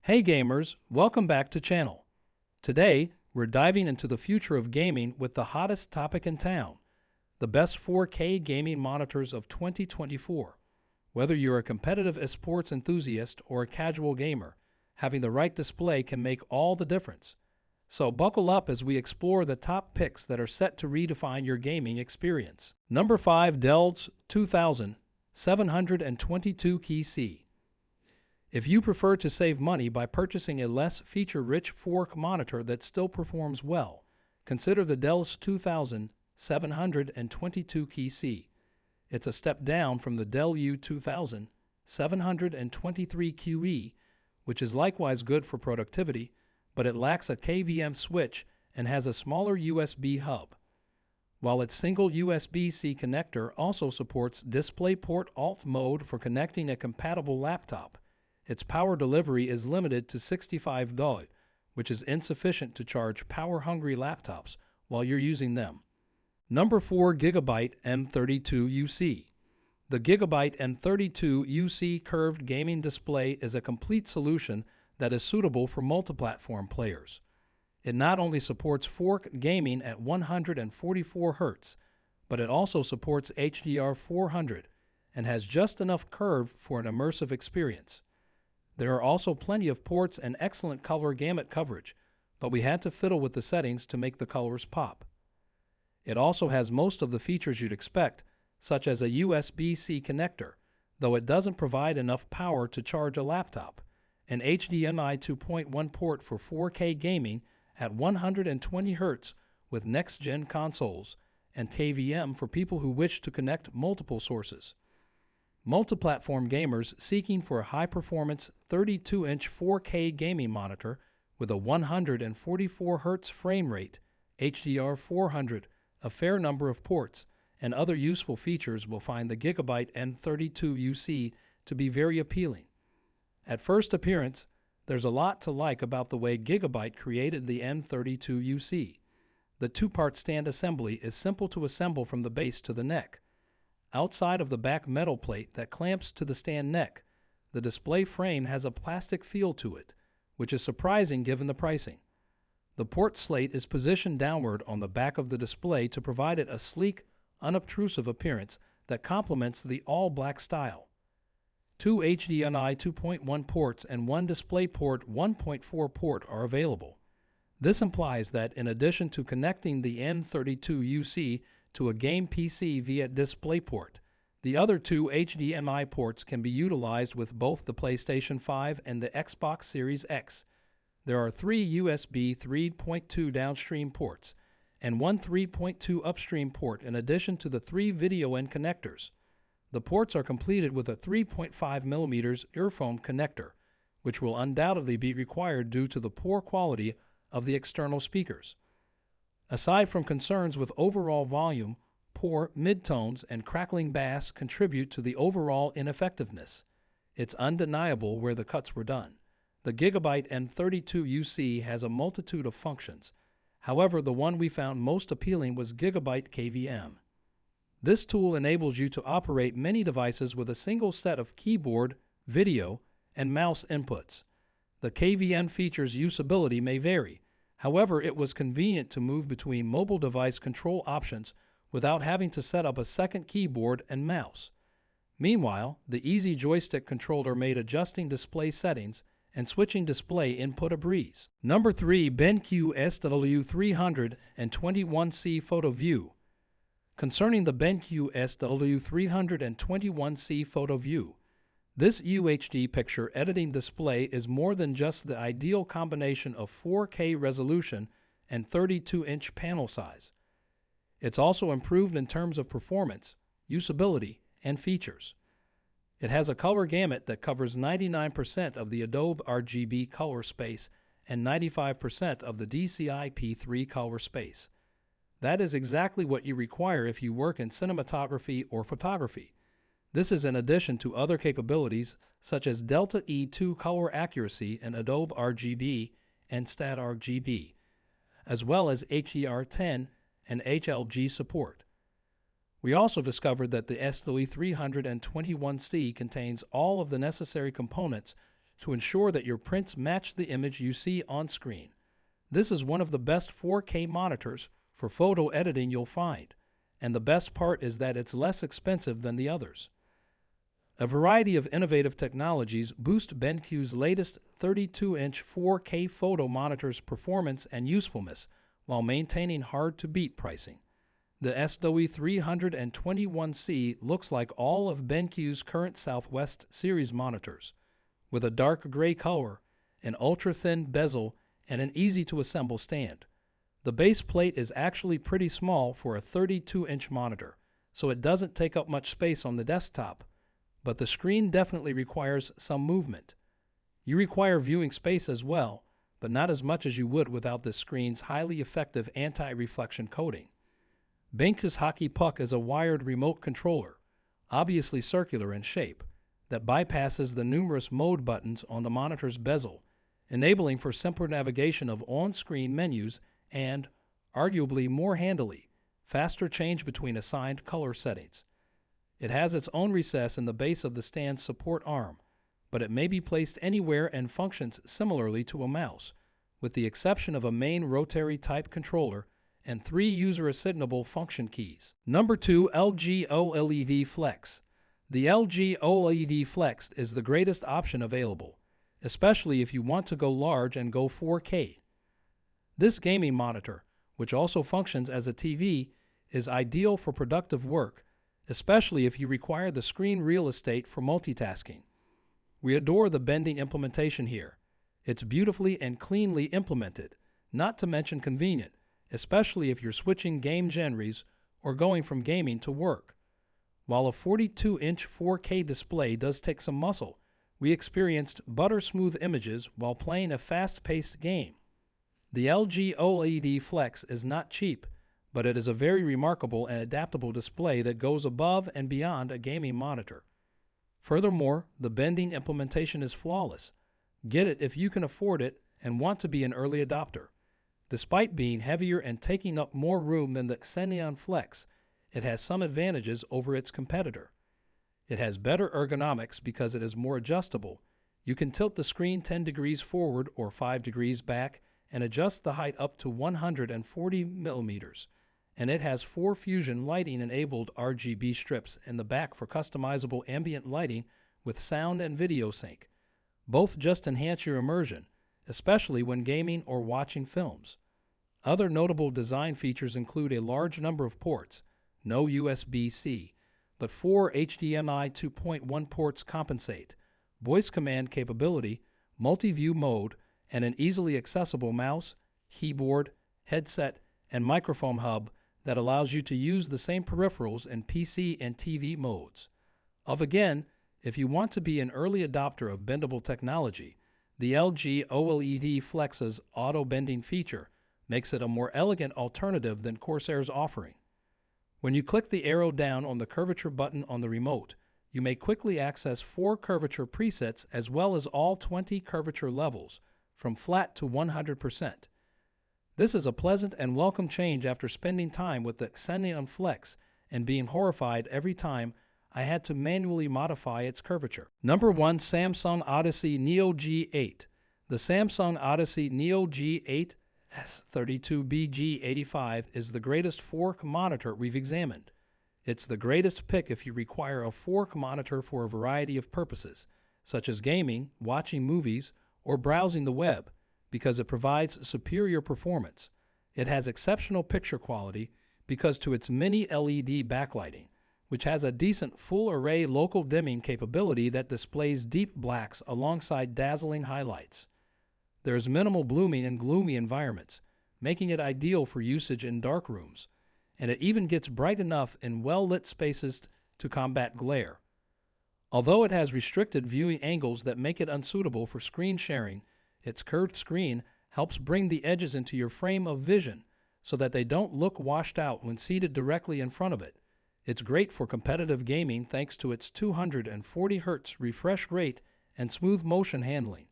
Hey gamers, welcome back to channel. Today, we're diving into the future of gaming with the hottest topic in town, the best 4K gaming monitors of 2024. Whether you're a competitive esports enthusiast or a casual gamer, having the right display can make all the difference. So buckle up as we explore the top picks that are set to redefine your gaming experience. Number 5, Dell's 2000 722 Key C. If you prefer to save money by purchasing a less feature-rich 4K monitor that still performs well, consider the Dell's 2000 722 Key C. It's a step down from the Dell U2000 723 QE, which is likewise good for productivity, but it lacks a KVM switch and has a smaller USB hub. While its single USB-C connector also supports DisplayPort Alt mode for connecting a compatible laptop, its power delivery is limited to 65 W, which is insufficient to charge power-hungry laptops while you're using them. Number 4, Gigabyte M32UC. The Gigabyte M32UC curved gaming display is a complete solution that is suitable for multi-platform players. It not only supports 4K gaming at 144 Hz, but it also supports HDR400 and has just enough curve for an immersive experience. There are also plenty of ports and excellent color gamut coverage, but we had to fiddle with the settings to make the colors pop. It also has most of the features you'd expect, such as a USB-C connector, though it doesn't provide enough power to charge a laptop, an HDMI 2.1 port for 4K gaming at 120 Hz with next-gen consoles, and KVM for people who wish to connect multiple sources. Multi-platform gamers seeking for a high-performance 32-inch 4K gaming monitor with a 144 Hz frame rate, HDR400, a fair number of ports, and other useful features will find the Gigabyte M32UC to be very appealing. At first appearance, there's a lot to like about the way Gigabyte created the M32UC. The two-part stand assembly is simple to assemble from the base to the neck. Outside of the back metal plate that clamps to the stand neck, the display frame has a plastic feel to it, which is surprising given the pricing. The port slate is positioned downward on the back of the display to provide it a sleek, unobtrusive appearance that complements the all-black style. Two HDMI 2.1 ports and one DisplayPort 1.4 port are available. This implies that in addition to connecting the M32UC to a game PC via DisplayPort, the other two HDMI ports can be utilized with both the PlayStation 5 and the Xbox Series X. There are three USB 3.2 downstream ports and one 3.2 upstream port in addition to the three video in connectors. The ports are completed with a 3.5mm earphone connector, which will undoubtedly be required due to the poor quality of the external speakers. Aside from concerns with overall volume, poor midtones and crackling bass contribute to the overall ineffectiveness. It's undeniable where the cuts were done. The Gigabyte M32UC has a multitude of functions. However, the one we found most appealing was Gigabyte KVM. This tool enables you to operate many devices with a single set of keyboard, video, and mouse inputs. The KVM feature's usability may vary. However, it was convenient to move between mobile device control options without having to set up a second keyboard and mouse. Meanwhile, the Easy Joystick controller made adjusting display settings and switching display input a breeze. Number 3, BenQ SW321C Photo View. Concerning the BenQ SW321C Photo View, this UHD picture editing display is more than just the ideal combination of 4K resolution and 32-inch panel size. It's also improved in terms of performance, usability, and features. It has a color gamut that covers 99% of the Adobe RGB color space and 95% of the DCI P3 color space. That is exactly what you require if you work in cinematography or photography. This is in addition to other capabilities such as Delta E2 color accuracy in Adobe RGB and StatRGB, as well as HDR10 and HLG support. We also discovered that the SW321C contains all of the necessary components to ensure that your prints match the image you see on screen. This is one of the best 4K monitors for photo editing you'll find, and the best part is that it's less expensive than the others. A variety of innovative technologies boost BenQ's latest 32-inch 4K photo monitor's performance and usefulness while maintaining hard-to-beat pricing. The SW321C looks like all of BenQ's current Southwest series monitors, with a dark gray color, an ultra-thin bezel, and an easy-to-assemble stand. The base plate is actually pretty small for a 32-inch monitor, so it doesn't take up much space on the desktop, but the screen definitely requires some movement. You require viewing space as well, but not as much as you would without this screen's highly effective anti-reflection coating. BenQ's Hockey Puck is a wired remote controller, obviously circular in shape, that bypasses the numerous mode buttons on the monitor's bezel, enabling for simpler navigation of on-screen menus and, arguably more handily, faster change between assigned color settings. It has its own recess in the base of the stand's support arm, but it may be placed anywhere and functions similarly to a mouse, with the exception of a main rotary type controller and 3 user-assignable function keys. Number 2, LG OLED Flex. The LG OLED Flex is the greatest option available, especially if you want to go large and go 4K. This gaming monitor, which also functions as a TV, is ideal for productive work, especially if you require the screen real estate for multitasking. We adore the bending implementation here. It's beautifully and cleanly implemented, not to mention convenient, especially if you're switching game genres or going from gaming to work. While a 42-inch 4K display does take some muscle, we experienced butter-smooth images while playing a fast-paced game. The LG OLED Flex is not cheap, but it is a very remarkable and adaptable display that goes above and beyond a gaming monitor. Furthermore, the bending implementation is flawless. Get it if you can afford it and want to be an early adopter. Despite being heavier and taking up more room than the Xeneon Flex, it has some advantages over its competitor. It has better ergonomics because it is more adjustable. You can tilt the screen 10 degrees forward or 5 degrees back and adjust the height up to 140 millimeters. And it has 4 Fusion lighting-enabled RGB strips in the back for customizable ambient lighting with sound and video sync. Both just enhance your immersion, especially when gaming or watching films. Other notable design features include a large number of ports, no USB-C, but 4 HDMI 2.1 ports compensate, voice command capability, multi-view mode, and an easily accessible mouse, keyboard, headset, and microphone hub that allows you to use the same peripherals in PC and TV modes. If you want to be an early adopter of bendable technology, the LG OLED Flex's auto bending feature makes it a more elegant alternative than Corsair's offering. When you click the arrow down on the curvature button on the remote, you may quickly access 4 curvature presets as well as all 20 curvature levels, from flat to 100%. This is a pleasant and welcome change after spending time with the Xeneon Flex and being horrified every time I had to manually modify its curvature. Number 1, Samsung Odyssey Neo G8. The Samsung Odyssey Neo G8 S32BG85 is the greatest fork monitor we've examined. It's the greatest pick if you require a fork monitor for a variety of purposes, such as gaming, watching movies, or browsing the web, because it provides superior performance. It has exceptional picture quality because to its mini LED backlighting, which has a decent full-array local dimming capability that displays deep blacks alongside dazzling highlights. There is minimal blooming in gloomy environments, making it ideal for usage in dark rooms, and it even gets bright enough in well-lit spaces to combat glare. Although it has restricted viewing angles that make it unsuitable for screen sharing, its curved screen helps bring the edges into your frame of vision so that they don't look washed out when seated directly in front of it. It's great for competitive gaming thanks to its 240 Hz refresh rate and smooth motion handling.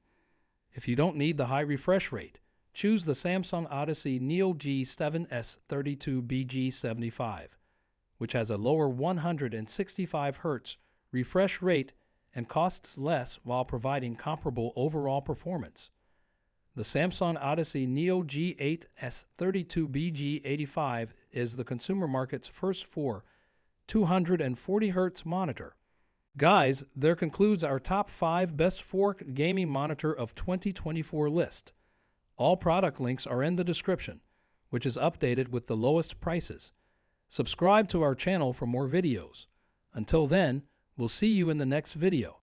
If you don't need the high refresh rate, choose the Samsung Odyssey Neo G7 S32BG75, which has a lower 165 Hz refresh rate and costs less while providing comparable overall performance. The Samsung Odyssey Neo G8 S32BG85 is the consumer market's first 240Hz monitor. Guys, there concludes our top 5 best 4K gaming monitor of 2024 list. All product links are in the description, which is updated with the lowest prices. Subscribe to our channel for more videos. Until then, we'll see you in the next video.